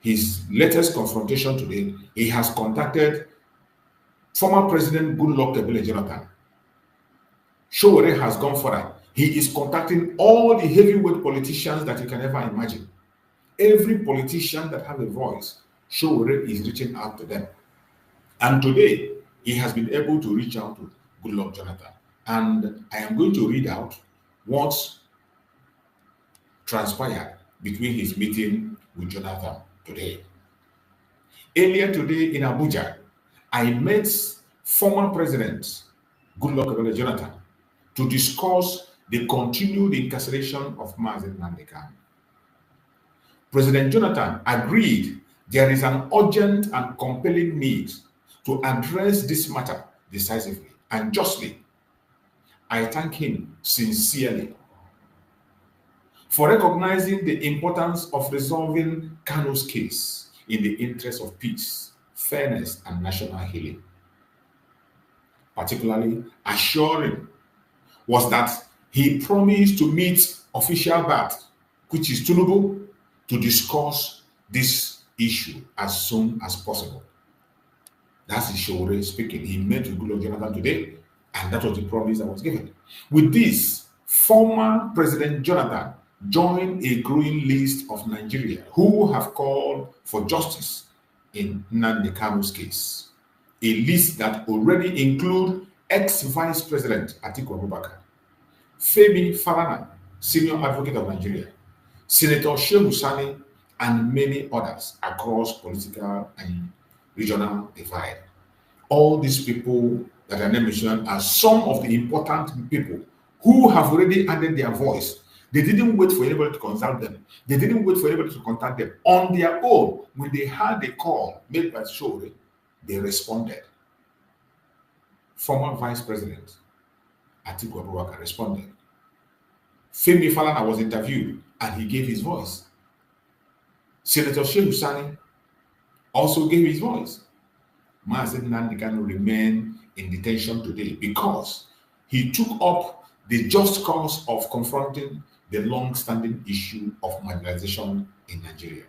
his latest confrontation today, he has contacted former President Goodluck Ebele Jonathan. Sowore has gone further. He is contacting all the heavyweight politicians that you can ever imagine. Every politician that has a voice, Sowore is reaching out to them. And today, he has been able to reach out to Goodluck Jonathan. And I am going to read out what transpired between his meeting with Jonathan today. Earlier today in Abuja, I met former President Goodluck Ebele Jonathan to discuss the continued incarceration of Mazi Nnamdi Kanu. President Jonathan agreed there is an urgent and compelling need to address this matter decisively and justly. I thank him sincerely for recognizing the importance of resolving Kanu's case in the interest of peace, fairness, and national healing. Particularly assuring was that he promised to meet official BAT, which is Tinubu, to discuss this issue as soon as possible. That's Sowore speaking. He met with Goodluck Jonathan today, and that was the promise that was given. With this, former President Jonathan joined a growing list of Nigeria who have called for justice in Nnamdi Kanu's case. A list that already includes ex-Vice President Atiku Abubakar, Femi Falana, Senior Advocate of Nigeria, Senator Shehu Sani, and many others across political and regional divide. All these people that are mentioned are some of the important people who have already added their voice. They didn't wait for anybody to consult them. They didn't wait for anybody to contact them. On their own, when they had a call made by Sowore, they responded. Former Vice President Atiku Abubakar responded. Femi Falana was interviewed and he gave his voice. Senator Shehu Sani also gave his voice. Mazi Nnamdi Kanu remained in detention today because he took up the just cause of confronting the long-standing issue of marginalization in Nigeria.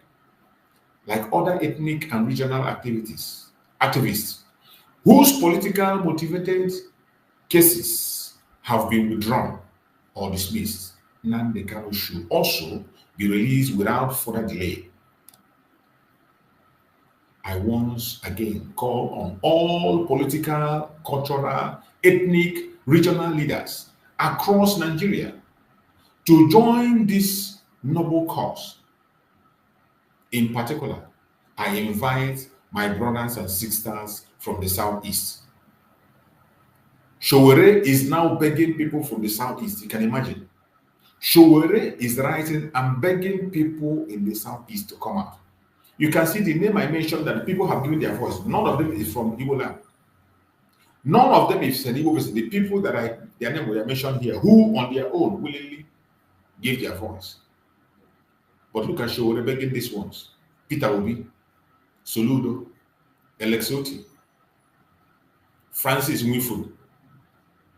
Like other ethnic and regional activists whose political motivated cases have been withdrawn or dismissed, Nnamdi Kanu should also be released without further delay. I once again call on all political, cultural, ethnic, regional leaders across Nigeria to join this noble cause. In particular, I invite my brothers and sisters from the Southeast. Sowore is now begging people from the Southeast. You can imagine. Sowore is writing and begging people in the Southeast to come out. You can see the name I mentioned that people have given their voice. None of them is from Igbo land. None of them is an Igbo person. The people that their name were mentioned here, who on their own willingly gave their voice. But look at Sowore begging these ones. Peter Obi, Soludo, Alexoti, Francis Nwifuru,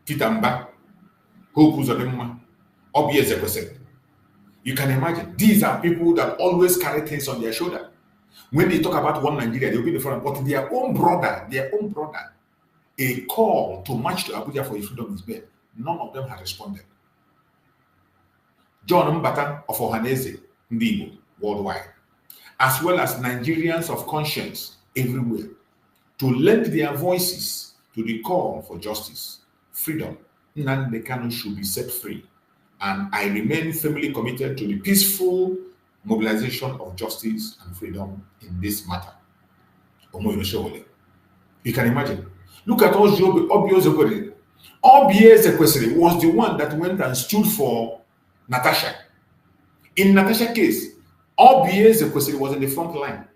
Peter Mba, Hope Uzodinma, Obi Ezekwesili. You can imagine, these are people that always carry things on their shoulder. When they talk about one Nigeria, they'll be the front, but their own brother, a call to march to Abuja for his freedom is bed. None of them have responded. John Mbata of Ohaneze, Igbo, worldwide, as well as Nigerians of conscience everywhere, to lend their voices to the call for justice, freedom. Nnamdi Kanu should be set free. And I remain firmly committed to the peaceful mobilization of justice and freedom in this matter. You can imagine. Look at Obi Ezekwesili. Obi Ezekwesili was the one that went and stood for Natasha. In Natasha's case, Obi Ezekwesili was in the front line.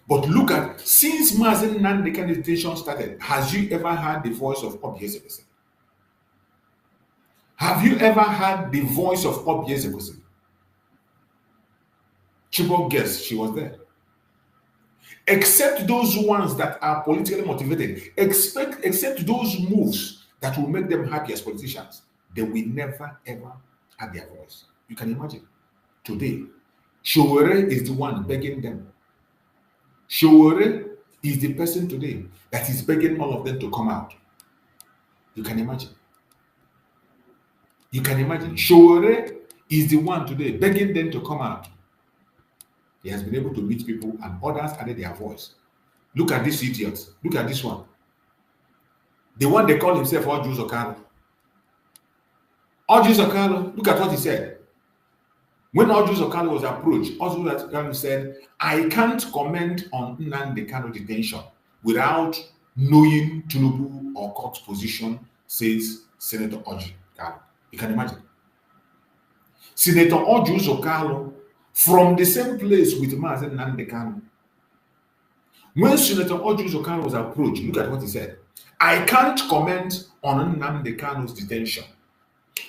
But look at, since Mazi Nnamdi Kanu detention started, has you ever heard the voice of Obi Ezekwesili? Have you ever heard the voice of Obi Ezekwesili? Chibok guess she was there. Except those ones that are politically motivated, except those moves that will make them happy as politicians, they will never ever have their voice. You can imagine. Today, Sowore is the one begging them. Sowore is the person today that is begging all of them to come out. You can imagine. You can imagine. Sowore is the one today begging them to come out. He has been able to meet people and others added their voice. Look at this idiot. Look at this one. The one they call himself Orji Uzor Kalu. Orji Uzor Kalu, look at what he said. When Orji Uzor Kalu was approached, Orji Uzor Kalu said, I can't comment on Nnamdi Kanu detention without knowing Tinubu or court position, says Senator Orji Kalu. You can imagine. Senator Orji Uzor Kalu, from the same place with Mazi Nnamdi Kanu. When Senator Orji Uzor Kalu was approached, look at what he said. I can't comment on Nnamdi Kanu's detention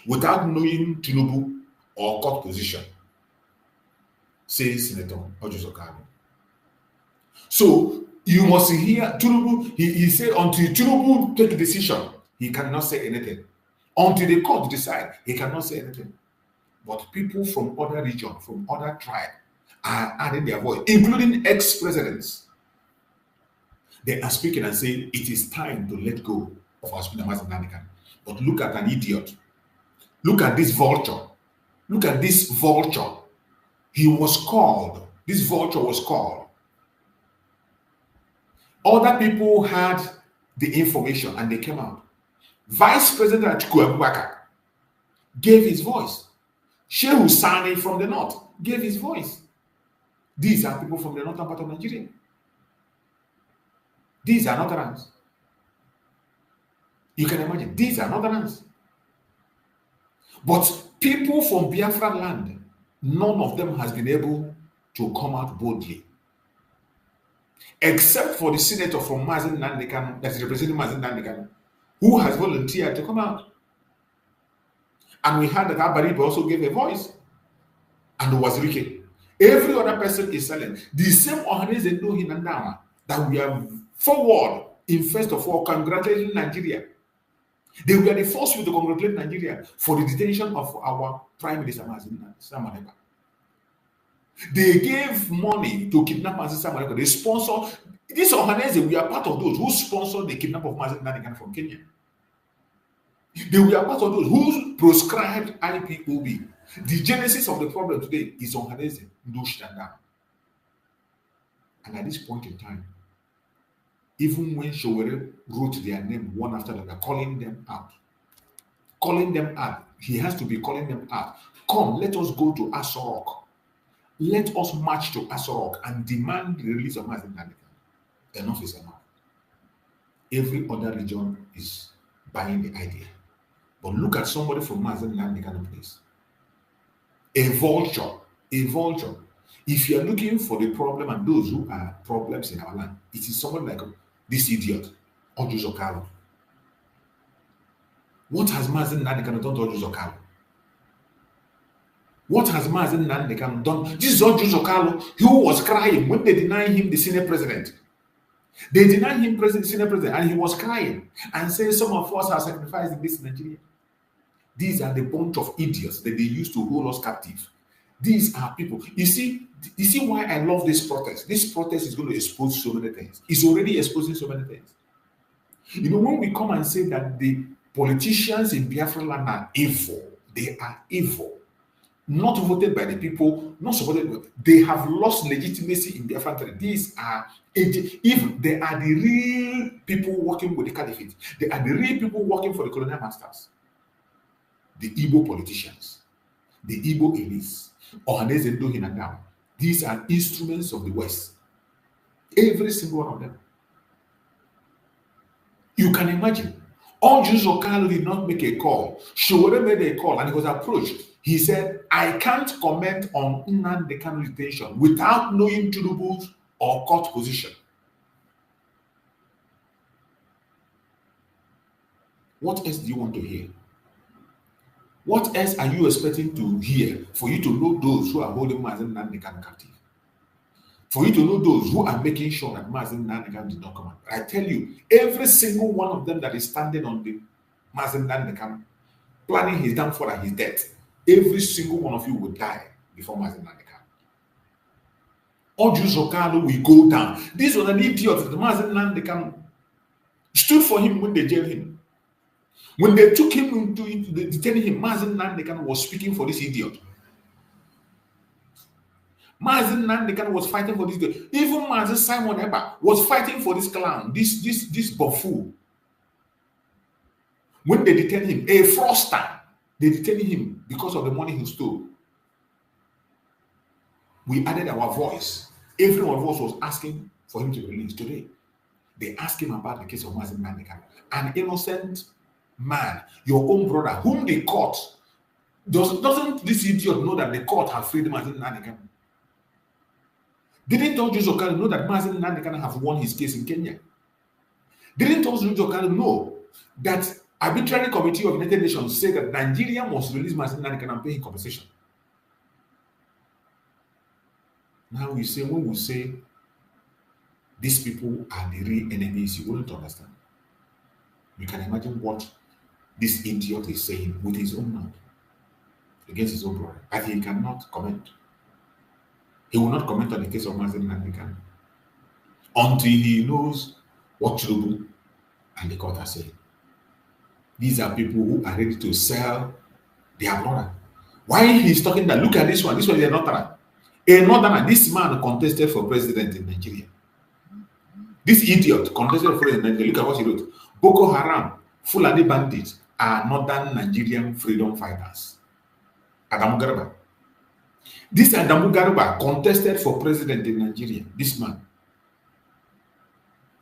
without knowing Tinubu or court position, says Senator Orji Uzor Kalu. So you must hear Tinubu. He said until Tinubu take a decision, he cannot say anything. Until the court decide, he cannot say anything. But people from other regions, from other tribes, are adding their voice, including ex-presidents. They are speaking and saying it is time to let go of our Mazi Nnamdi Kanu. But look at an idiot. Look at this vulture. Look at this vulture. He was called. This vulture was called. Other people had the information and they came out. Vice President Atiku Abubakar gave his voice. Shehu Sani from the north gave his voice. These are people from the northern part of Nigeria. These are Northerners. You can imagine, these are Northerners. But people from Biafra land, none of them has been able to come out boldly. Except for the senator from Mazi Nnamdi Kanu, that is representing Mazi Nnamdi Kanu, who has volunteered to come out. And we heard that Abaribe also gave a voice. And there was Rike. Every other person is silent. The same Ohaneze Ndohi Nandama that we have forward in first of all congratulating Nigeria. They were the first to congratulate Nigeria for the detention of our Prime Minister Mazi Nnamdi. They gave money to kidnap Mazi Nnamdi. They sponsored this Ohaneze. We are part of those who sponsored the kidnap of Mazi Nnamdi from Kenya. They were part of those who proscribed IPOB. The genesis of the problem today is Ohaneze Ndoshitanda. And at this point in time, even when Sowore wrote their name one after another, calling them out, he has to be calling them out. Come, let us go to Aso Rock. Let us march to Aso Rock and demand the release of Mazi Nnamdi Kanu. Enough is enough. Every other region is buying the idea. But look at somebody from Mazi Nnamdi Kanu, please. A vulture. If you are looking for the problem and those who are problems in our land, it is someone like this idiot, Orji Uzor Kalu. What has Mazi Nnamdi Kanu done to Orji Uzor Kalu? What has Mazi Nnamdi Kanu done? This is Orji Uzor Kalu who was crying when they denied him the Senate president. They denied him Senate president and he was crying and saying some of us are sacrificing this in Nigeria. These are the bunch of idiots that they used to hold us captive. These are people. You see why I love this protest? This protest is going to expose so many things. It's already exposing so many things. You know, when we come and say that the politicians in Biafra land are evil, they are evil. Not voted by the people, not supported. They have lost legitimacy in Biafra country. These are evil. They are the real people working with the caliphate. They are the real people working for the colonial masters. The Igbo politicians, the Igbo elites, Ohaneze Ndohi Nandama. These are instruments of the West. Every single one of them. You can imagine. Orji Uzor Kalu did not make a call. Sowore made a call and he was approached. He said, I can't comment on Nnamdi Kanu detention without knowing Tinubu's or court position. What else do you want to hear? What else are you expecting to hear for you to know those who are holding Mazi Nnamdi Kanu captive? For you to know those who are making sure that Mazi Nnamdi Kanu did not come out. I tell you, every single one of them that is standing on the Mazi Nnamdi Kanu, planning his downfall and his death, every single one of you will die before Mazi Nnamdi Kanu. Oju Kanu will go down. This was an idiot. The Mazi Nnamdi Kanu stood for him when they jailed him. When they took him to detain him, Mazi Nnamdi Kanu was speaking for this idiot. Mazi Nnamdi Kanu was fighting for this idiot. Even Mazi Simon Eba was fighting for this clown, this buffoon. When they detained him, a fraudster, they detained him because of the money he stole. We added our voice. Every one of us was asking for him to be released today. They asked him about the case of Mazi Nnamdi Kanu, an innocent man, your own brother, whom the court doesn't this idiot know that the court has freed Mazi Nnamdi Kanu? Didn't Oju Kanu know that Mazi Nnamdi Kanu have won his case in Kenya? Didn't Oju Kanu know that arbitrary committee of United Nations said that Nigeria must release Mazi Nnamdi Kanu and pay him compensation? Now we say, when we say these people are the real enemies, you wouldn't understand. You can imagine what this idiot is saying with his own mouth against his own brother, but he cannot comment. He will not comment on the case of Mazi Nnamdi Kanu until he knows what Tinubu and the court are saying. These are people who are ready to sell their brother. Why he's talking that? Look at this one. This one is a northerner. A northerner. This man contested for president in Nigeria. This idiot contested for president in Nigeria. Look at what he wrote. Boko Haram, Fulani bandits are northern Nigerian freedom fighters. Adamu Garba. This Adamu Garba contested for president in Nigeria. This man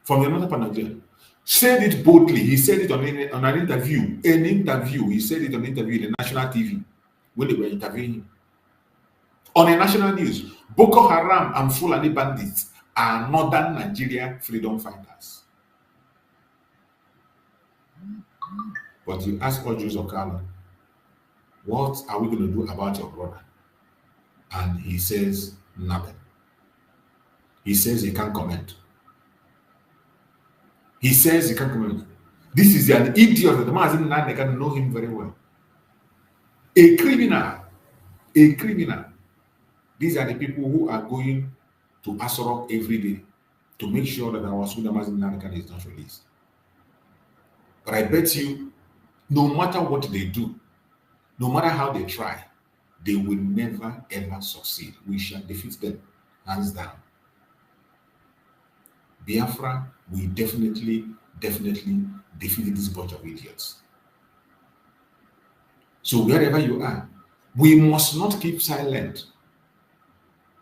from the northern part of Nigeria said it boldly. He said it on an interview. He said it on an interview in the national TV when they were interviewing him. On a national news, Boko Haram and Fulani bandits are northern Nigeria freedom fighters. But you ask Oju Kanu, what are we going to do about your brother? And he says nothing. He says he can't comment. He says he can't comment. This is an idiot. The Mazi Nnamdi Kanu know him very well. A criminal. A criminal. These are the people who are going to Aso Rock every day to make sure that our Mazi Nnamdi Kanu is not released. But I bet you, no matter what they do, no matter how they try, they will never ever succeed. We shall defeat them, hands down. Biafra will definitely defeat this bunch of idiots. So wherever you are, we must not keep silent.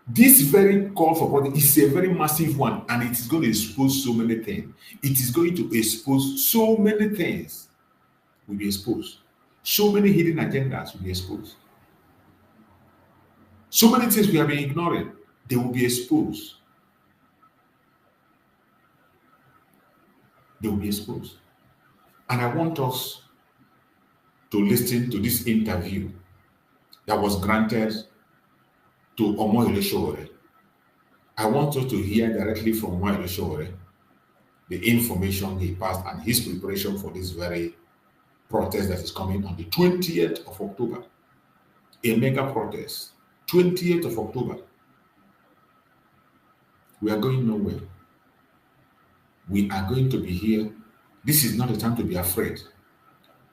This very call for protest is a very massive one, and it is going to expose so many things. It is going to expose so many things will be exposed. So many hidden agendas will be exposed. So many things we have been ignoring, they will be exposed. They will be exposed. And I want us to listen to this interview that was granted to Omoyele Sowore. I want us to hear directly from Omoyele Sowore the information he passed and his preparation for this very protest that is coming on the 20th of October. A mega protest. 20th of October. We are going nowhere. We are going to be here. This is not a time to be afraid.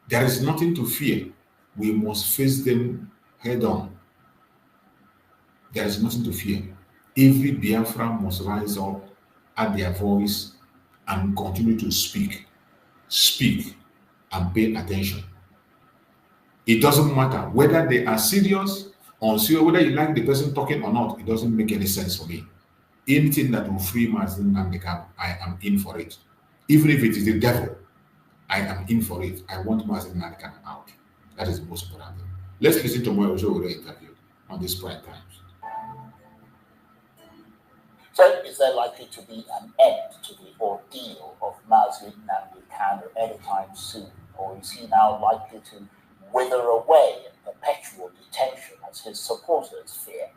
There is nothing to fear. We must face them head on. There is nothing to fear. Every Biafra must rise up, add their voice, and continue to speak. Speak and pay attention. It doesn't matter whether they are serious or unserious, whether you like the person talking or not, it doesn't make any sense for me. Anything that will free Mazi Nnamdi Kanu, I am in for it. Even if it is the devil, I am in for it. I want Mazi Nnamdi Kanu out. That is the most important thing. Let's listen to Omoyele Sowore interview on this Prime Times. So is there likely to be an end to the ordeal of Mazi Nnamdi Kanu anytime soon? Or is he now likely to wither away in perpetual detention as his supporters fear?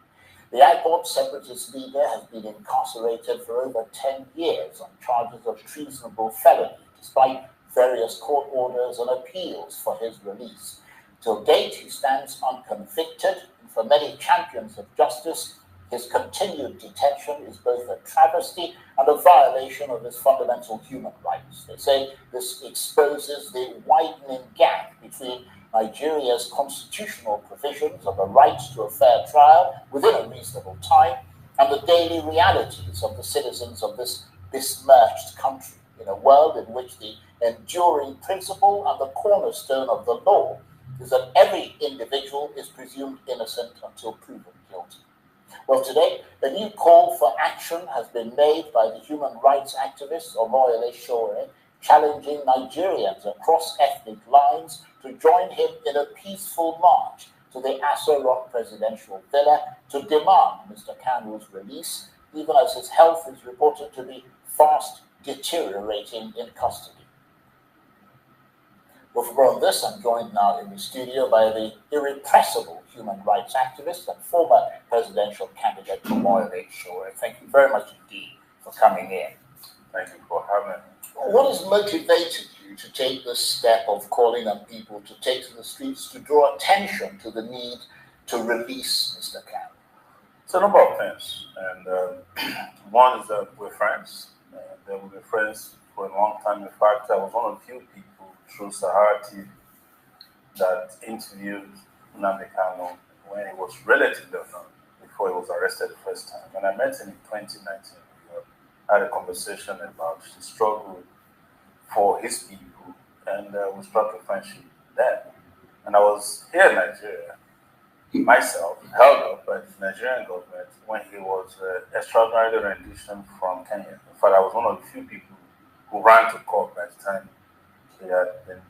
The Igbo separatist leader has been incarcerated for over 10 years on charges of treasonable felony, despite various court orders and appeals for his release. Till date, he stands unconvicted, and for many champions of justice, His continued detention is both a travesty and a violation of his fundamental human rights. They say this exposes the widening gap between Nigeria's constitutional provisions of a right to a fair trial within a reasonable time and the daily realities of the citizens of this besmirched country, in a world in which the enduring principle and the cornerstone of the law is that every individual is presumed innocent until proven guilty. Well, today, a new call for action has been made by the human rights activist Sowore, challenging Nigerians across ethnic lines to join him in a peaceful march to the Aso Rock Presidential Villa to demand Mr. Kanu's release, even as his health is reported to be fast deteriorating in custody. Well, for more on this, I'm joined now in the studio by the irrepressible human rights activist and former presidential candidate Sowore. Thank you very much indeed for coming in. Thank you for having me. What has motivated you to take this step of calling on people to take to the streets to draw attention to the need to release Mr. Kanu? It's a number of things. And one is that we're friends. And we've been friends for a long time. In fact, I was one of the few people through Sahara TV that interviewed Nnamdi Kanu when he was relatively unknown, before he was arrested the first time. When I met him in 2019, we had a conversation about the struggle for his people, and we struck a friendship then. And I was here in Nigeria, myself, held up by the Nigerian government when he was extraordinary rendition from Kenya. In fact, I was one of the few people who ran to court by the time he had been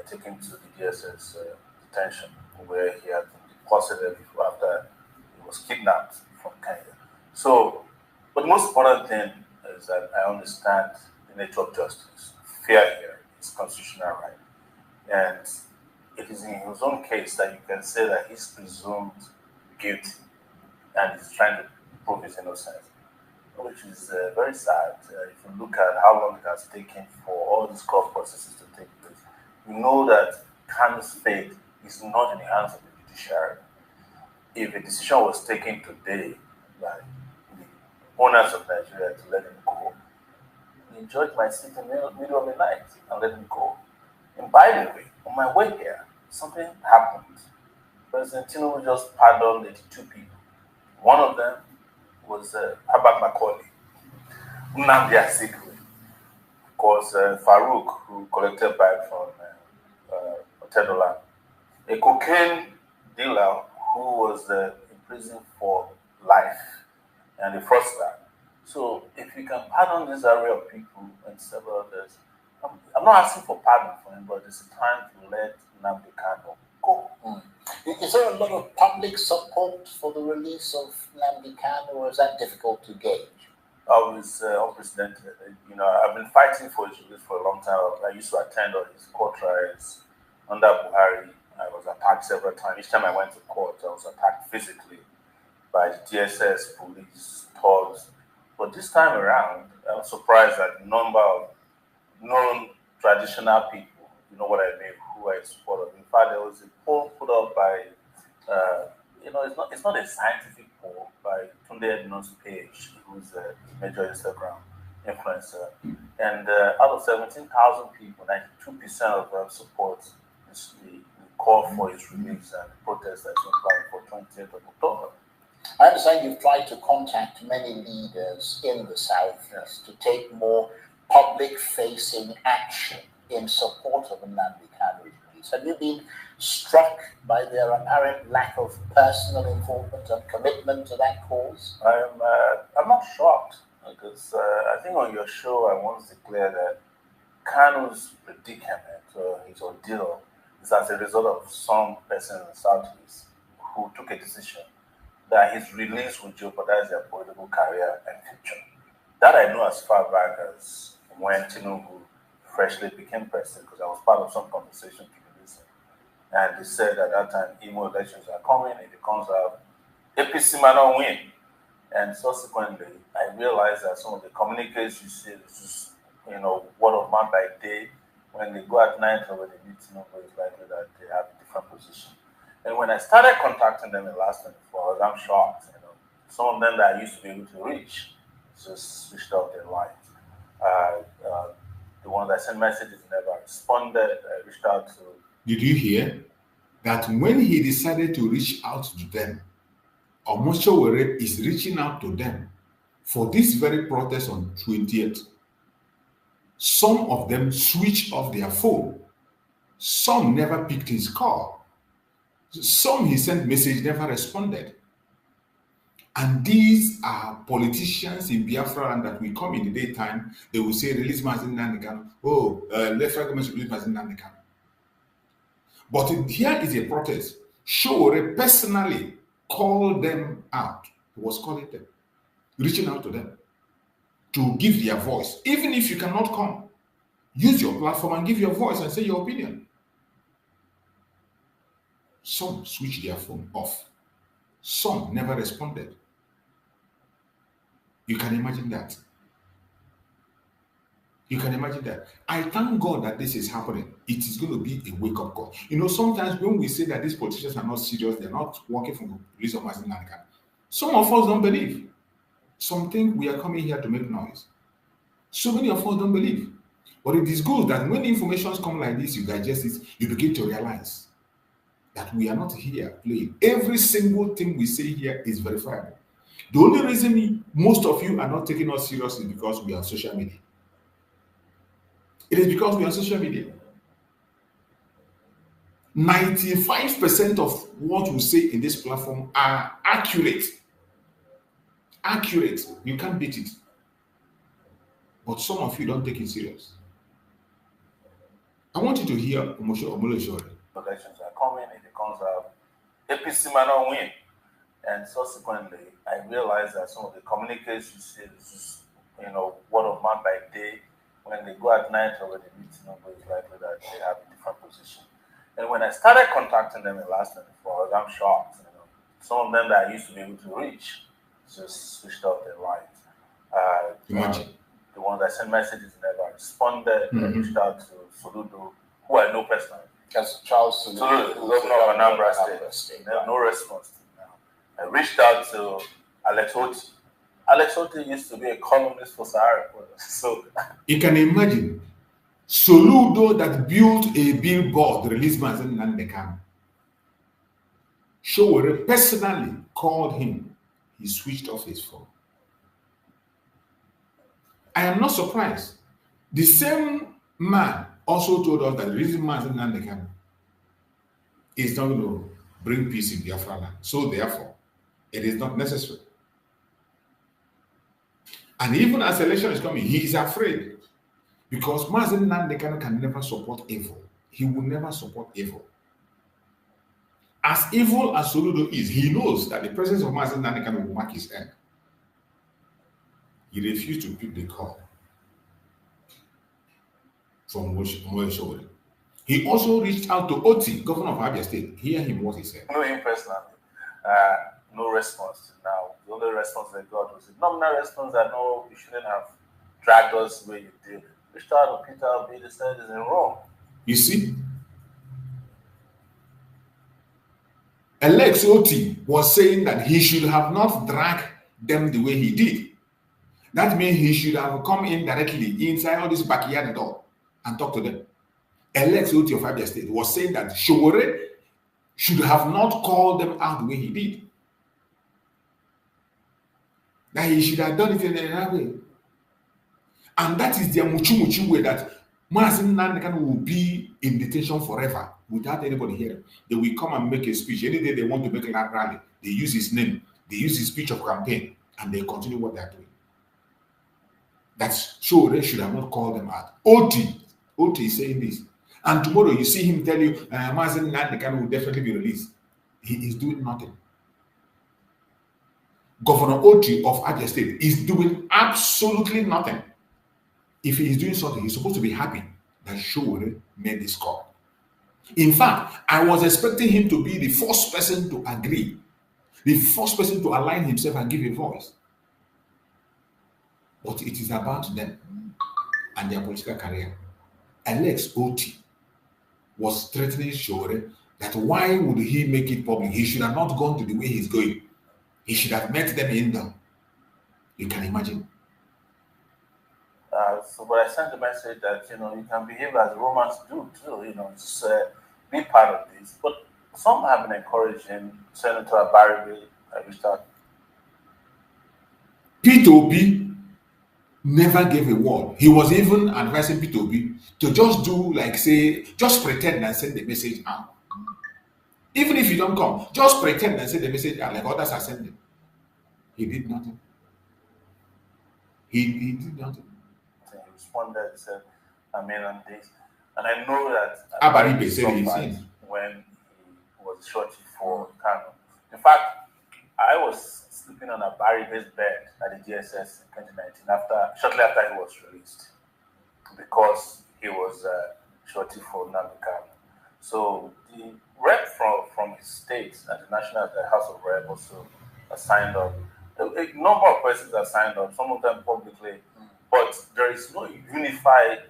taken to the DSS detention, where he had been deposited after he was kidnapped from Kenya. So, but the most important thing is that I understand the nature of justice. Fair hearing is constitutional right. And it is in his own case that you can say that he's presumed guilty and he's trying to prove his innocence, which is very sad. If you look at how long it has taken for all these court processes to take place, you know that Kanu's fate is not in the hands of the judiciary. If a decision was taken today by the owners of Nigeria to let him go, the judge might sit in the middle of the night and let him go. And by the way, on my way here, something happened. President Tinubu just pardoned 82 people. One of them was Herbert, Nnamdi Kanu, of course, Farouk, who collected bribe from Otedola, a cocaine dealer who was in prison for life, and a fraudster. So, if you can pardon this array of people and several others, I'm not asking for pardon for him, but it's time to let Nnamdi Kanu go. Is there a lot of public support for the release of Nnamdi Kanu, or is that difficult to gauge? I was unprecedented. I've been fighting for his release for a long time. I used to attend all his court trials under Buhari. I was attacked several times. Each time I went to court, I was attacked physically by the DSS, police, thugs. But this time around, I was surprised at the number of non-traditional people, you know what I mean, who are in support of. In fact, there was a poll put up by, it's not a scientific poll, by Tunde Ednon's page, who's a major Instagram influencer. And out of 17,000 people, 92% of them support the call for his release and the protest that's been planned for 28th of October. I understand you've tried to contact many leaders in the Southeast to take more public-facing action in support of Nnamdi Kanu's release. Have you been struck by their apparent lack of personal involvement and commitment to that cause? I'm not shocked, because I think on your show I once declared that Kanu's predicament, his ordeal, is as a result of some person in the Southeast who took a decision that his release would jeopardize their political career and future. That I know as far back as when Tinubu freshly became president, because I was part of some conversation to release him. And they said at that time, Imo elections are coming, if it comes out, APC might not win. And subsequently, I realized that some of the communiques you see, this is, word of mouth by day. When they go at night or when they meet Tinubu, it's likely that they have a different position. And when I started contacting them in the last 24 hours, I'm shocked. some of them that I used to be able to reach just switched off their lines. The ones that sent messages never responded. I reached out to. Did you hear that when he decided to reach out to them, Sowore is reaching out to them for this very protest on 20th? Some of them switched off their phone. Some never picked his call. Some he sent message, never responded. And these are politicians in Biafra, and that we come in the daytime, they will say, release Mazi Nnamdi Kanu. Oh, left-right government should release Mazi Nnamdi Kanu. But here is a protest. Sowore personally called them out. He was calling them, reaching out to them to give their voice. Even if you cannot come, use your platform and give your voice and say your opinion. Some switched their phone off. Some never responded. You can imagine that. You can imagine that. I thank God that this is happening. It is going to be a wake-up call. You know, sometimes when we say that these politicians are not serious, they're not working for the release of Mazi Nnamdi Kanu, some of us don't believe. Some think we are coming here to make noise. So many of us don't believe. But it is good that when information come like this, you digest it, you begin to realize that we are not here playing. Every single thing we say here is verifiable. The only reason most of you are not taking us seriously is because we are on social media. It is because we are on social media. 95% of what we say in this platform are accurate. Accurate. You can't beat it. But some of you don't take it serious. I want you to hear Sowore. Elections are coming, it becomes APC might not win. And subsequently, I realized that some of the communications is, word of mouth by day. When they go at night or when they meet, it's likely that they have a different position. And when I started contacting them in the last 24 hours, I'm shocked. Some of them that I used to be able to reach just switched off their lines. The ones that sent messages never responded. I reached out to Soludo, who I know personally. As Charles Soludo, governor of Anambra State. They have no response to now. I reached out to Alex Oti. Alex Oti used to be a columnist for Sahara. So you can imagine Soludo that built a billboard, released Mazi Nnamdi Kanu. Sowore personally called him. He switched off his phone. I am not surprised. The same man also told us that the reason Mazi Nnamdi Kanu is not going to bring peace in Biafra land. So therefore, it is not necessary. And even as election is coming, he is afraid. Because Mazi Nnamdi Kanu can never support evil. He will never support evil. As evil as Soludo is, he knows that the presence of Mazi Nnamdi Kanu will mark his end. He refused to pick the call from Sowore. He also reached out to Oti, governor of Abia State. Hear him what he said. I know him personally. No response now. The only response they got was a nominal response that no, you shouldn't have dragged us the way you did. Reached out to Peter Obi, they said it's in Rome. You see? Alex Oti was saying that he should have not dragged them the way he did. That means he should have come in directly inside all this backyard door and talk to them. Alex Oti of Abia State was saying that Sowore should have not called them out the way he did. That he should have done it in another way. And that is their muchu way, that Mazi Nnamdi Kanu will be in detention forever without anybody hearing. They will come and make a speech. Any day they want to make a rally, they use his name, they use his speech of campaign, and they continue what they are doing. That's Sowore should have not called them out. Oti is saying this. And tomorrow you see him tell you, Mazi Nnamdi Kanu will definitely be released. He is doing nothing. Governor Oti of Abia State is doing absolutely nothing. If he is doing something, he's supposed to be happy that Sowore made this call. In fact, I was expecting him to be the first person to agree, the first person to align himself and give a voice. But it is about them and their political career. Alex Oti was threatening Sowore that why would he make it public? He should have not gone to the way he's going. He should have met them in them. You can imagine. But I sent the message that you can behave as Romans do too. Just be part of this. But some have been encouraging Senator Barry. I reached out. P2B never gave a word. He was even advising P2B to just do like just pretend and send the message out. Even if you don't come, just pretend and send the message out like others are sending. He did nothing. He did nothing. He responded and said, on this. And I know that Abaribe said he's in. When he was shorty for Kanu. In fact, I was sleeping on a Baribe's bed at the DSS in 2019 shortly after he was released, because he was shorty for Nnamdi Kanu. So the rep from his state at the National House of Rep also signed up. A number of persons are signed up, some of them publicly, but there is no unified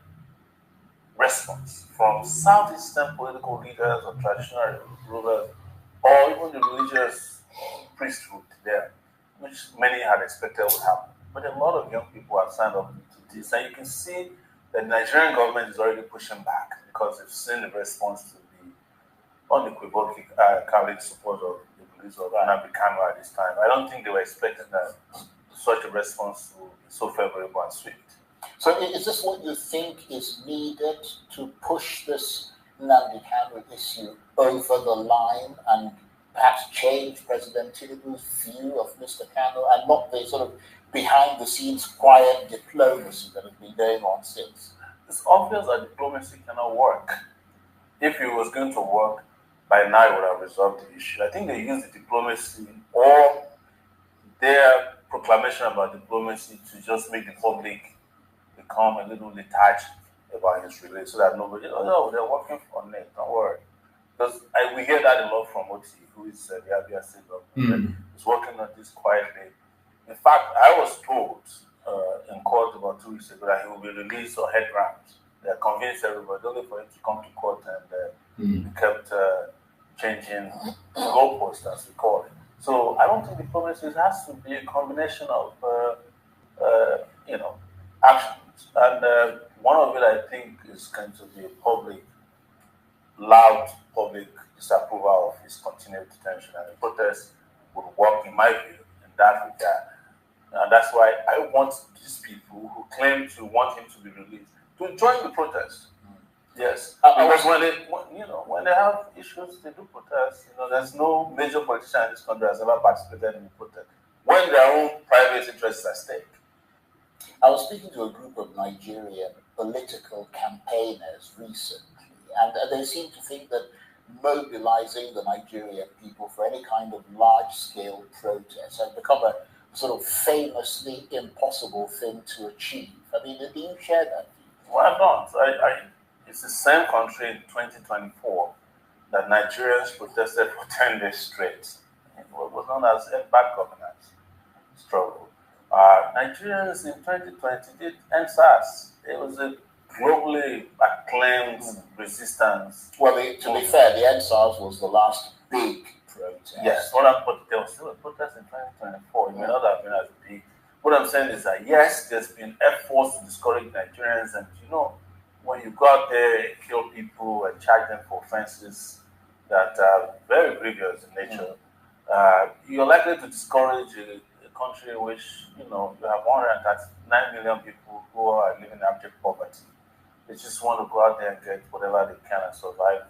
response from Southeastern political leaders or traditional rulers or even the religious priesthood there, which many had expected would happen. But a lot of young people have signed up to this, and you can see that the Nigerian government is already pushing back because they've seen the response to the unequivocal support of the release of Nnamdi Kanu at this time. I don't think they were expecting that such a response to be so favorable and swift. So is this what you think is needed to push this Nnamdi Kanu issue over the line and perhaps change President Tinubu's view of Mr. Kanu and not the sort of behind-the-scenes quiet diplomacy that has been going on since? It's obvious that diplomacy cannot work. If it was going to work, by now it would have resolved the issue. I think they used the diplomacy or their proclamation about diplomacy to just make the public become a little detached about his release, so that nobody, they're working on it, don't worry. Because we hear that a lot from Oti, who is the Abia State government. He's working on this quietly. In fact, I was told in court about 2 weeks ago that he will be released on head grounds. They convinced everybody, only for him to come to court, and he kept changing the goalposts, as we call it. So I don't think diplomacy has to be a combination of, actions. And one of it, I think, is going to be a loud public disapproval of his continued detention, and the protest would work, in my view, in that regard. And that's why I want these people who claim to want him to be released to join the protest. Yes, because when they have issues, they do protest. There's no major politician in this country has ever participated in the protest when their own private interests are at stake. I was speaking to a group of Nigerian political campaigners recently, and they seem to think that mobilizing the Nigerian people for any kind of large-scale protest has become a sort of famously impossible thing to achieve. Do you share that view? Well, I don't. It's the same country in 2024 that Nigerians protested for 10 days straight. It was known as a bad governance struggle. Nigerians in 2020 did NSAS. It was a globally acclaimed resistance. Well, to be fair, the NSAS was the last big protest. Yes, but there was still a protest in 2024. It may not have been as big. What I'm saying is that, yes, there's been efforts to discourage Nigerians, and when you go out there and kill people and charge them for offenses that are very grievous in nature, you're likely to discourage a country in which you have 139 million people who are living in abject poverty. They just want to go out there and get whatever they can and survive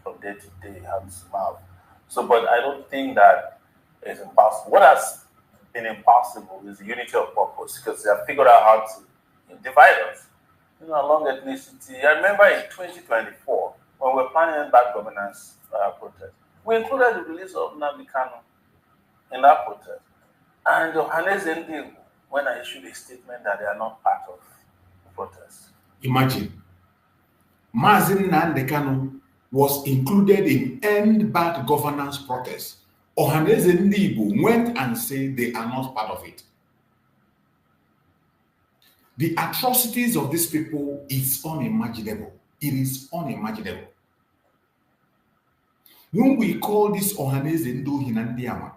from day to day, hand to mouth. So, but I don't think that is impossible. What has been impossible is the unity of purpose, because they have figured out how to divide us. Along ethnicity. I remember in 2024, when we were planning bad governance protest, we included the release of Nnamdi Kanu in that protest. And Johannes Ndi, when I issued a statement that they are not part of the protest. Imagine, Mazi Nnamdi Kanu was included in End Bad Governance protest. Johannes Ndi went and said they are not part of it. The atrocities of these people is unimaginable. It is unimaginable. When we call this Ohaneze Ndo Hinandiama,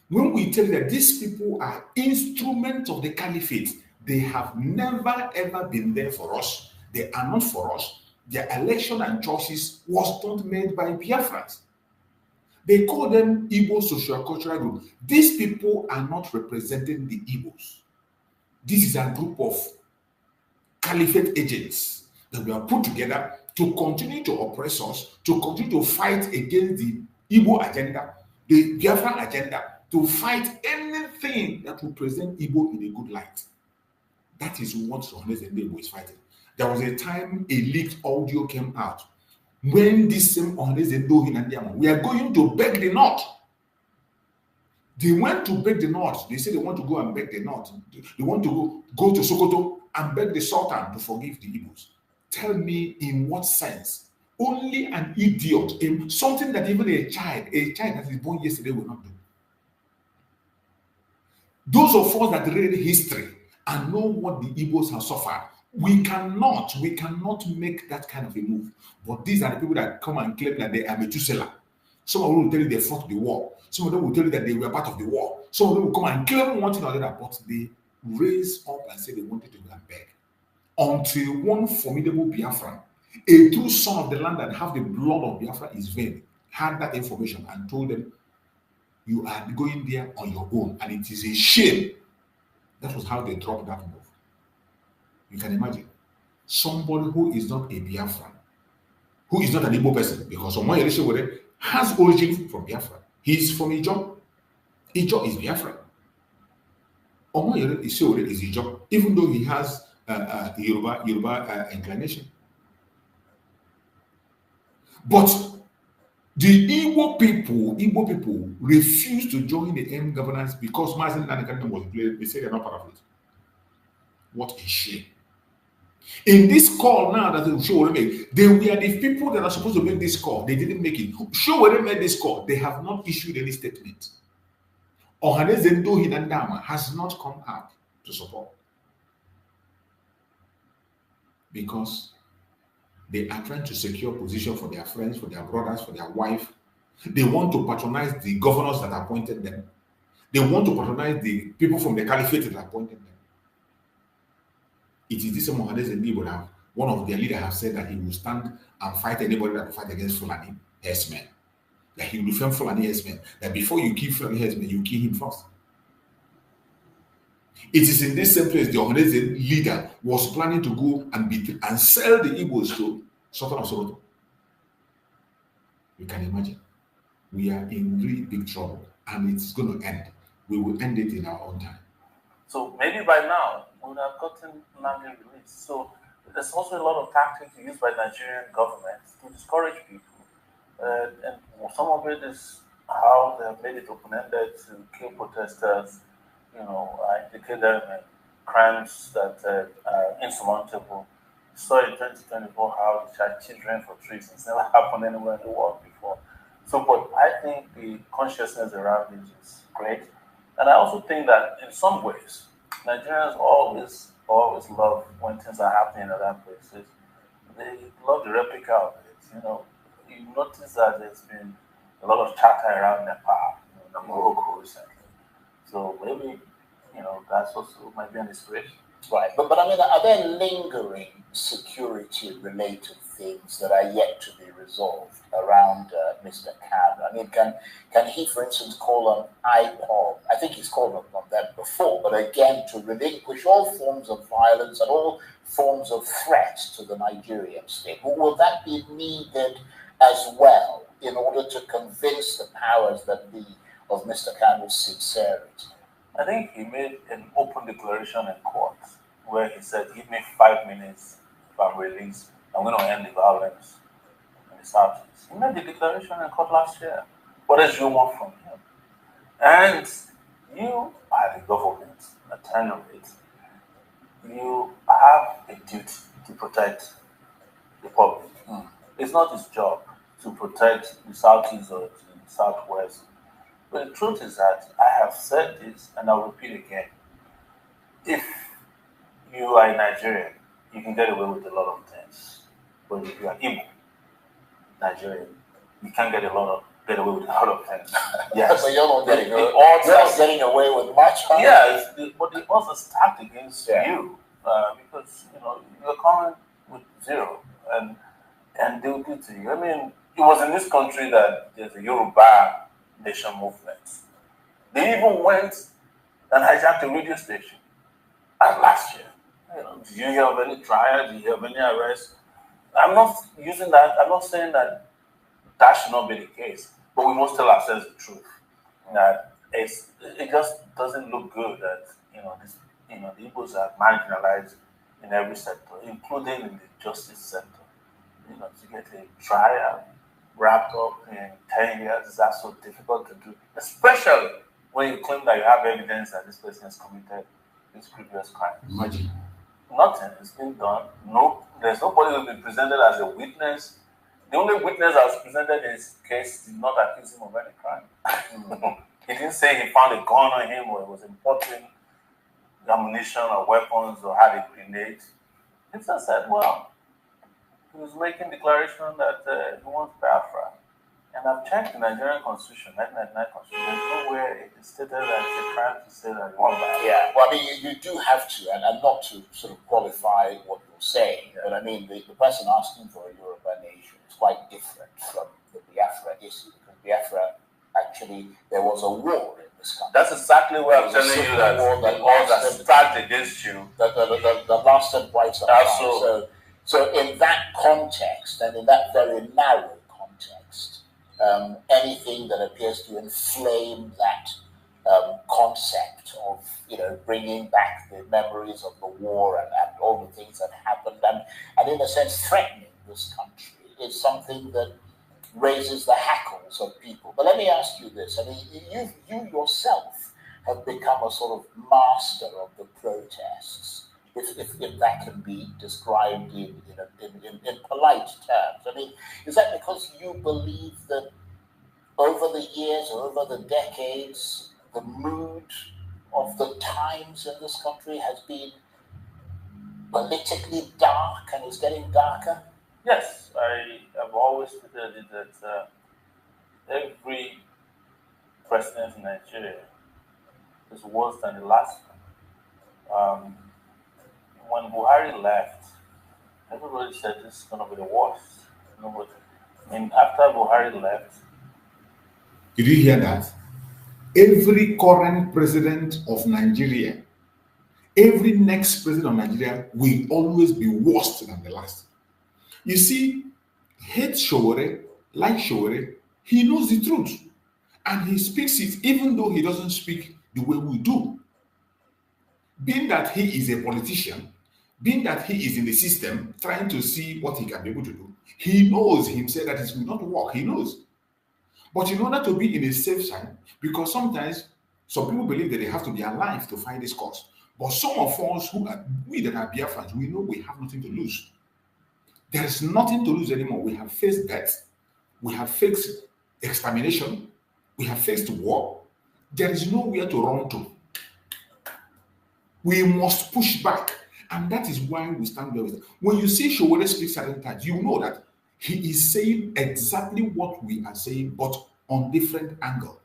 When we tell you that these people are instruments of the caliphate, they have never ever been there for us. They are not for us. Their election and choices was not made by Biafrans. They call them Igbo socio-cultural group. These people are not representing the Igbos. This is a group of caliphate agents that we are put together to continue to oppress us, to continue to fight against the Igbo agenda, the Biafra agenda, to fight anything that will present Igbo in a good light. That is what Sowore and Igbo is fighting. There was a time a leaked audio came out when this same Sowore and Igbo, we are going to beg the North. They went to beg the North. They said they want to go and beg the North. They want to go to Sokoto and beg the Sultan to forgive the Igbos. Tell me in what sense? Only an idiot, something that even a child that is born yesterday will not do. Those of us that read history and know what the Igbos have suffered, we cannot make that kind of a move. But these are the people that come and claim that they are Methuselah. Some of them will tell you they fought the war. Some of them will tell you that they were part of the war. Some of them will come and claim one thing or the other, but they raise up and say they wanted to go and beg. Until one formidable Biafran, a true son of the land that have the blood of Biafra is vein, had that information and told them, you are going there on your own, and it is a shame. That was how they dropped that move. You can imagine somebody who is not a Biafran, who is not an Igbo person, because Sowore has origin from Biafra. He is from Ijo. Ijo is Biafra. Sowore is Ijo, even though he has Yoruba inclination. But the Igbo people refused to join the M governance because Mazi Nnamdi Kanu was blamed. They said they're not part of it. What a shame. In this call now that Sowore made, they were the people that are supposed to make this call. They didn't make it. Sowore made this call. They have not issued any statement. Ohanaeze Ndohi has not come out to support. Because they are trying to secure position for their friends, for their brothers, for their wife. They want to patronize the governors that appointed them. They want to patronize the people from the caliphate that appointed them. It is this Ohanaeze Ndigbo that one of their leaders have said that he will stand and fight anybody that will fight against Fulani herdsmen. That he will defend Fulani herdsmen. That before you kill Fulani herdsmen, you kill him first. It is in this same place the Ohanaeze leader was planning to go and sell the Igbos to Sultan of Sokoto. You can imagine. We are in really big trouble, and it's going to end. We will end it in our own time. So maybe by now we would have gotten Nnamdi released. So there's also a lot of tactics used by Nigerian governments to discourage people, and some of it is how they have made it open-ended to kill protesters. Indicate them in crimes that are insurmountable. We saw in 2024 how they charged children for treason. It's never happened anywhere in the world before. So, but I think the consciousness around it is great. And I also think that in some ways, Nigerians always love when things are happening in other places. They love the replica of it. You notice that there's been a lot of chatter around Nepal, Morocco recently. So maybe, that's also might be an inspiration. Right, but I mean, are there lingering security-related things that are yet to be resolved around Mr. Kanu? I mean, can he, for instance, call on IPOB? I think he's called on that before, but again, to relinquish all forms of violence and all forms of threats to the Nigerian state. Will that be needed as well in order to convince the powers that be of Mr. Kanu's sincerity? I think he made an open declaration in court where he said, give me 5 minutes if I'm released. I'm going to end the violence in the Southeast. He made the declaration in court last year. What else do you want from him? And you are the government, at the end of it. You have a duty to protect the public. It's not his job to protect the Southeast or the Southwest. But the truth is that I have said this, and I'll repeat again. If you are a Nigerian, you can get away with a lot of things. But if you are Igbo, Nigerian, you can't get get away with a lot of things. Yes, but you're not getting away. odds You're are not getting away with much. Huh? yeah, but the odds are stacked against Yeah. you because you're coming with zero, and they'll do to you. I mean, it was in this country that there's a Yoruba nation movement. They even went and hijacked a radio station last year. Did you hear of any trial? Did you hear of any arrests? I'm not using that. I'm not saying that should not be the case, but we must tell ourselves the truth. That it just doesn't look good that the Igbos are marginalized in every sector, including in the justice sector. To get a trial wrapped up in 10 years is also difficult to do, especially when you claim that you have evidence that this person has committed these previous crimes. Imagine. Nothing has been done. No, there's nobody who's been presented as a witness. The only witness that was presented in his case did not accuse him of any crime. He didn't say he found a gun on him or he was importing ammunition or weapons or had a grenade. He just said, well, he was making declaration that he wants Biafra. And I've checked the Nigerian Constitution, 1999 Constitution. There's nowhere it is stated that it's a crime to say that you want Biafra. Yeah, well, I mean, you do have to, and not to sort of qualify what you're saying, but I mean, the person asking for a Yoruba nation is quite different from the Biafra issue, because Biafra, actually, there was a war in this country. That's exactly what I'm telling you, that the laws are stacked against you. That lasted quite some time. So in that context, and in that very narrow context, anything that appears to inflame that concept of bringing back the memories of the war and all the things that happened and in a sense threatening this country is something that raises the hackles of people. But let me ask you this: I mean, you yourself have become a sort of master of the protests, if that can be described in polite terms. I mean, is that because you believe that over the years, over the decades, the mood of the times in this country has been politically dark and is getting darker? Yes, I have always stated that every president in Nigeria is worse than the last one. When Buhari left, everybody said this is going to be the worst. And after Buhari left, did you hear that? Every current president of Nigeria, every next president of Nigeria will always be worse than the last. You see, hate Sowore, like Sowore, he knows the truth. And he speaks it even though he doesn't speak the way we do. Being that he is a politician, being that he is in the system, trying to see what he can be able to do, he knows himself that it will not work. He knows. But in order to be in a safe side, because sometimes some people believe that they have to be alive to fight this cause. But some of us we that are Biafrans, we know we have nothing to lose. There is nothing to lose anymore. We have faced death. We have faced extermination. We have faced war. There is nowhere to run to. We must push back. And that is why we stand there. When you see Sowore speak certain times, you know that he is saying exactly what we are saying, but on different angle.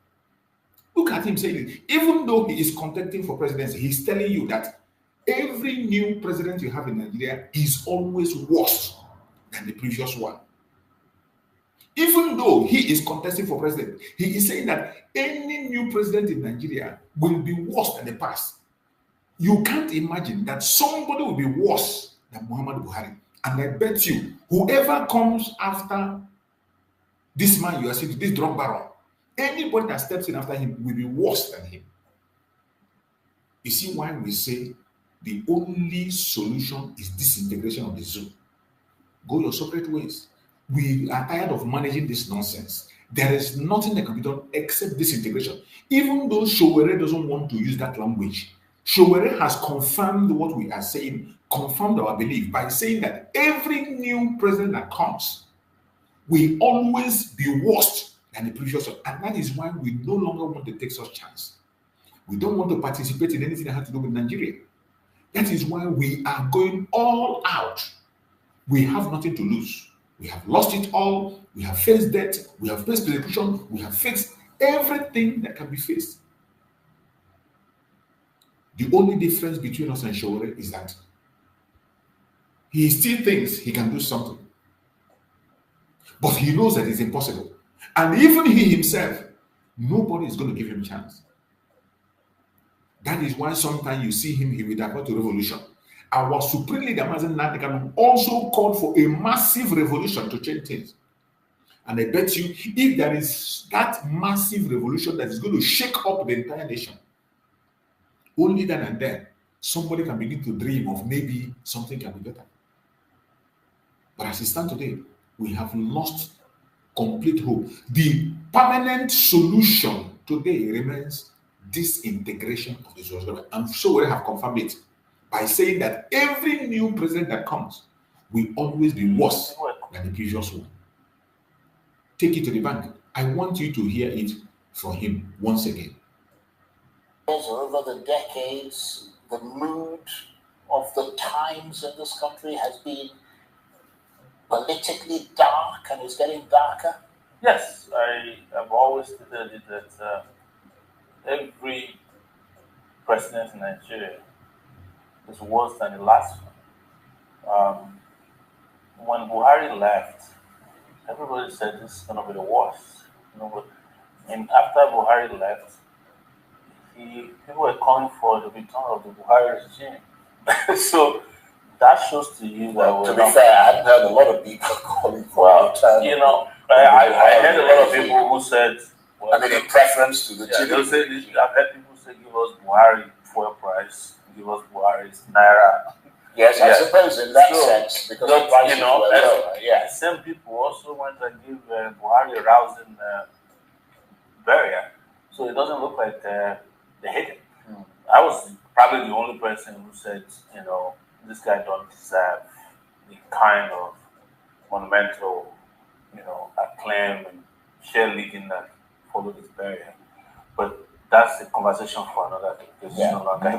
Look at him saying it. Even though he is contending for presidency, he's telling you that every new president you have in Nigeria is always worse than the previous one. Even though he is contesting for president, he is saying that any new president in Nigeria will be worse than the past. You can't imagine that somebody will be worse than Muhammadu Buhari. And I bet you, whoever comes after this man you are seeing, this drug baron, anybody that steps in after him will be worse than him. You see why we say the only solution is disintegration of the zoo. Go your separate ways. We are tired of managing this nonsense. There is nothing that can be done except disintegration. Even though Sowore doesn't want to use that language, Sowore has confirmed what we are saying, confirmed our belief by saying that every new president that comes will always be worse than the previous one. And that is why we no longer want to take such chance. We don't want to participate in anything that has to do with Nigeria. That is why we are going all out. We have nothing to lose. We have lost it all. We have faced death. We have faced persecution. We have faced everything that can be faced. The only difference between us and Sowore is that he still thinks he can do something, but he knows that it's impossible. And even he himself, nobody is going to give him a chance. That is why sometimes you see him, he will divert to revolution. Our supreme leader, Mazi Nnamdi Kanu, also called for a massive revolution to change things. And I bet you, if there is that massive revolution that is going to shake up the entire nation, only then and then, somebody can begin to dream of maybe something can be better. But as it stands today, we have lost complete hope. The permanent solution today remains disintegration of the social government. I'm sure we have confirmed it by saying that every new president that comes will always be worse than the previous one. Take it to the bank. I want you to hear it from him once again. Over the decades, the mood of the times in this country has been politically dark and is getting darker. Yes, I have always stated that every president in Nigeria is worse than the last one. When Buhari left, everybody said this is going to be the worst. And after Buhari left, people were calling for the return of the Buhari regime. So that shows to you that. Well, to be fair, I hadn't heard a lot of people calling for the return. I heard a lot of people who said. Well, I mean, in preference to the they'll say this, I've heard people say, give us Buhari fuel price, give us Buhari's Naira. Yes, I suppose in that sense, because the prices were lower. Yeah. Some people also went and give Buhari a rousing burial. So it doesn't look like they hate him. I was probably the only person who said, this guy don't deserve the kind of monumental, acclaim and cheerleading that followed his burial. But that's a conversation for another day.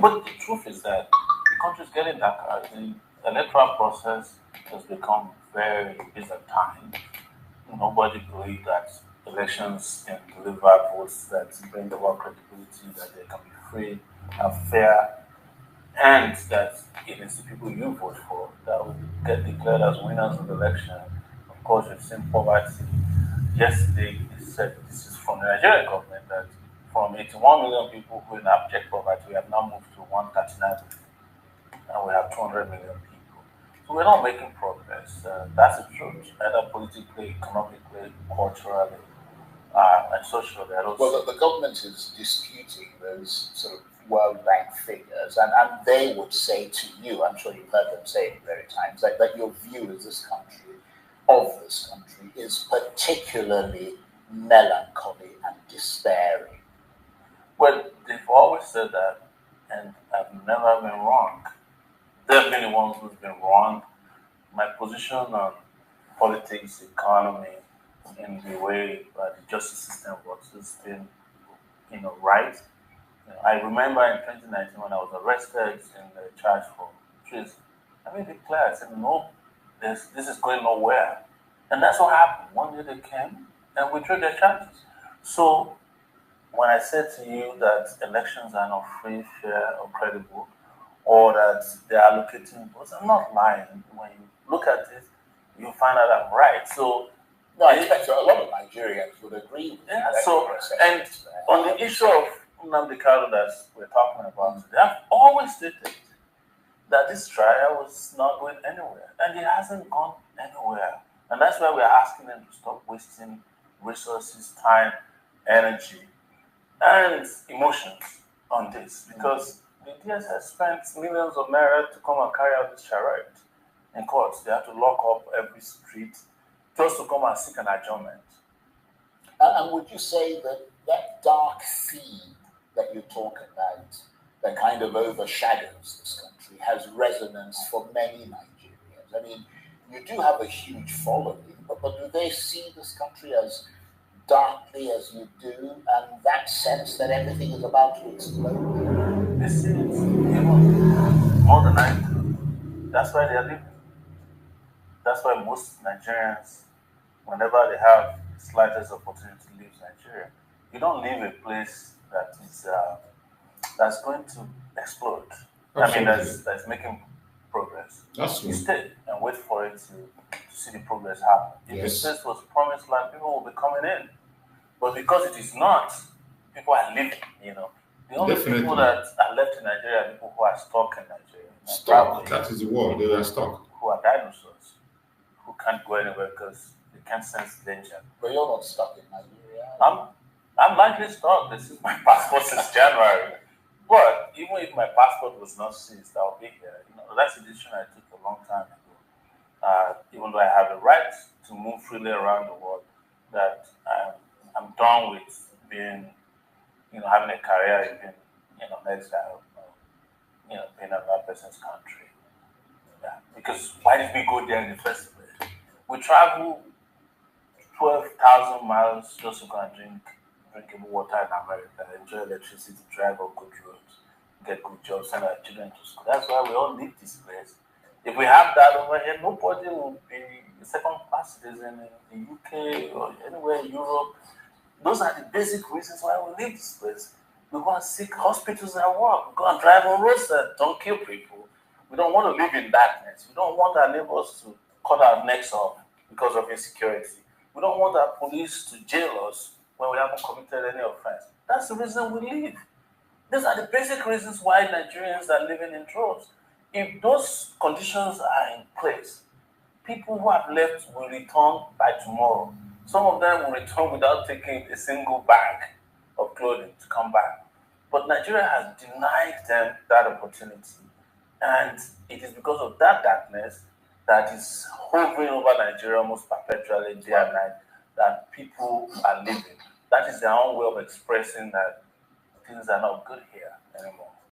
But the truth is that the country is getting darker. The electoral process has become very Byzantine. Nobody believes that elections can deliver votes that bring about credibility, that they can be free and fair, and that it is the people you vote for that will get declared as winners of the election. Of course, we've seen poverty. Yesterday, they said, this is from the Nigerian government, that from 81 million people who are in abject poverty, we have now moved to 139 million, and we have 200 million people. So we're not making progress. That's the truth, either politically, economically, culturally, and socially. Well, the government is disputing those sort of World Bank figures, and they would say to you, I'm sure you've heard them say it many times, that your view of this country is particularly melancholy and despairing. Well, they've always said that, and I've never been wrong. They've been the ones who've been wrong. My position on politics, economy, in the way the justice system works has been, right. I remember in 2019 when I was arrested and charged for treason, I made it clear. I said, no, this is going nowhere. And that's what happened. One day they came and withdrew their charges. So when I said to you that elections are not free, fair, or credible, or that they are allocating votes, I'm not lying. When you look at it, you find out I'm right. So no, I expect a lot of Nigerians would agree with you. Yeah, so, and on the issue of Nnamdi Kanu that we're talking about today, I've always stated that this trial was not going anywhere, and it hasn't gone anywhere. And that's why we're asking them to stop wasting resources, time, energy, and emotions on this, because the DSS spent millions of naira to come and carry out this charade in courts. They have to lock up every street just to come and seek an adjournment. And would you say that dark theme that you talk about, that kind of overshadows this country, has resonance for many Nigerians? I mean, you do have a huge following, but do they see this country as darkly as you do, and that sense that everything is about to explode? They see it more than I do. That's why they are living. That's why most Nigerians, whenever they have the slightest opportunity to leave Nigeria, you don't leave a place that is that's going to explode. Absolutely. I mean, that's making progress. That's You true. stay and wait for it to see the progress happen. If Yes. this place was promised land, people will be coming in. But because it is not, people are leaving, you know. The only Definitely. people that are left in Nigeria are people who are stuck in Nigeria. Stuck. Probably That is the word. They are stuck. who are dinosaurs, who can't go anywhere because they can't sense danger. But you're not stuck in Nigeria. I'm likely stuck. This is my passport since January. But even if my passport was not seized, I'll be here. You know, that's a decision I took a long time ago. Even though I have the right to move freely around the world, that I'm done with being, you know, having a career in being, you know, an exile, you know, being another person's country. Yeah. Because why did we go there in the first place? We travel 12,000 miles just to go and drink drinkable water in America, enjoy electricity, drive on good roads, get good jobs, send our children to school. That's why we all leave this place. If we have that over here, nobody will be a second class citizen in the UK or anywhere in Europe. Those are the basic reasons why we leave this place. We go and seek hospitals and work. We go and drive on roads that don't kill people. We don't want to live in darkness. We don't want our neighbors to cut our necks off because of insecurity. We don't want our police to jail us when we haven't committed any offense. That's the reason we leave. These are the basic reasons why Nigerians are living in droves. If those conditions are in place, people who have left will return by tomorrow. Some of them will return without taking a single bag of clothing to come back. But Nigeria has denied them that opportunity. And it is because of that darkness that is hovering over Nigeria almost perpetually, day and night, that people are living. That is their own way of expressing that things are not good here anymore.